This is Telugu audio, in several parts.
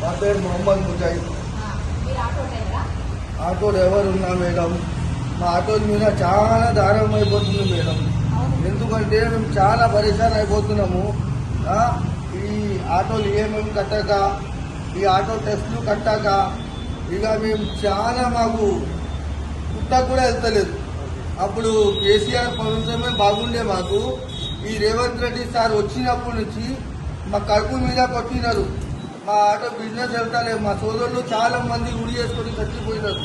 నా పేరు మొహమ్మద్ ముజాహిద్. ఆటో డ్రైవర్ ఉన్నా మేడం. మా ఆటోల మీద చాలా దారుణం అయిపోతుంది మేడం. ఎందుకంటే మేము చాలా పరేషాన్ అయిపోతున్నాము. ఈ ఆటోలు ఈఎంఐ కట్టక, ఈ ఆటో టెస్టులు కట్టాక ఇక మేము చాలా మాకు పుట్టకు కూడా వెళ్తలేదు. అప్పుడు కేసీఆర్ ప్రభుత్వమే బాగుండే మాకు. ఈ రేవంత్ రెడ్డి సార్ వచ్చినప్పటి నుంచి మా కడుపు మీద కొట్టినారు. మా ఆటో బిజినెస్ వెళ్తలేదు. మా సోదరులు చాలా మంది ఉరి చేసుకొని చచ్చిపోయినారు.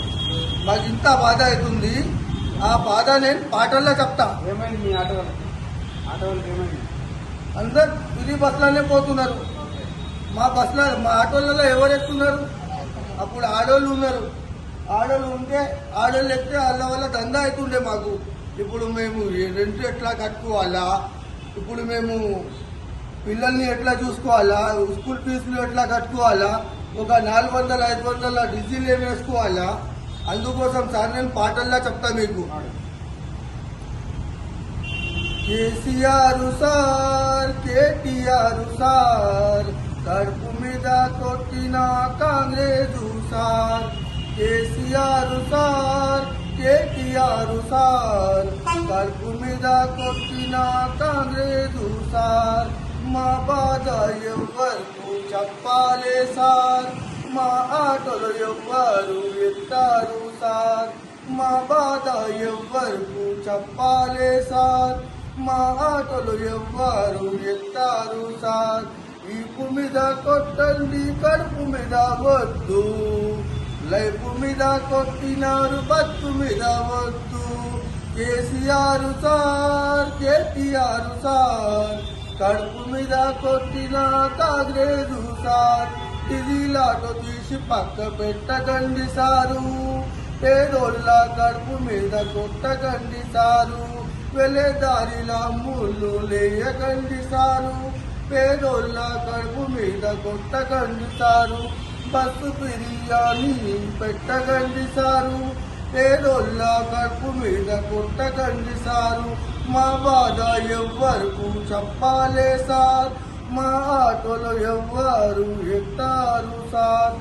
మాకు ఇంత బాధ అవుతుంది. ఆ బాధ నేను పాటల్లో చెప్తా. ఏమైంది మీ ఆటో వాళ్ళకి ఏమైంది? అందరు ఇది బస్సులోనే పోతున్నారు. మా ఆటోలలో ఎవరు ఎక్కుతున్నారు? అప్పుడు ఆడోళ్ళు ఉన్నారు. ఆడోళ్ళు ఉంటే ఆడోళ్ళు ఎక్కితే వాళ్ళ వల్ల దందా అవుతుండే మాకు. ఇప్పుడు మేము రెంట్ ఎట్లా కట్టుకోవాలా, ఇప్పుడు మేము పిల్లల్ని ఎట్లా చూసుకోవాలా, స్కూల్ ఫీజులు ఎట్లా కట్టుకోవాలా, ఒక 400-500 డీజిల్ ఏమి వేసుకోవాలా. అందుకోసం సార్ నేను పాటల్లా చెప్తా మీకు. కేసీఆర్ సార్, కేటీఆర్ సార్, కడుపు మీద కొట్టిన Congress sir. KCR sir, KTR sir, కడుపు మీద కొట్టిన కాంగ్రెస్ సార్. మా బాధ ఎవ్వరు చెప్పాలే సార్, మా ఆటోలు ఎవ్వరు ఎత్తారు సార్. మా బాధ ఎవ్వరు చెప్పాలే సార్, మా ఆటోలు ఎవ్వరు ఎత్తారు సార్. ఈపు మీద కొట్టండి, కడుపు మీద వద్దు. లైఫ్ మీద కొట్టినారు, బతు మీద వద్దు. కేసీఆర్ సార్, కేటీఆర్ సార్, కడుపు మీద కొట్టిన కాంగ్రెస్ సార్. డీజిలాటో తీసి పక్క పెట్టకండి సారు, పేదోళ్ళ కడుపు మీద కొట్టకండి సారు. వెళ్ళే దారిలా ముళ్ళు లేయకండి సారు, పేదోళ్ళ కడుపు మీద కొట్టకండి సారు. బస్సు బిర్యానీ పెట్టకండి సారు, పేదోళ్ళ కడుపు మీద కొట్టకండి సారు. మా బాధ ఎవ్వరు చెప్పాలే సార్, మా ఆటోలో ఎవ్వరు ఎత్తారు సార్.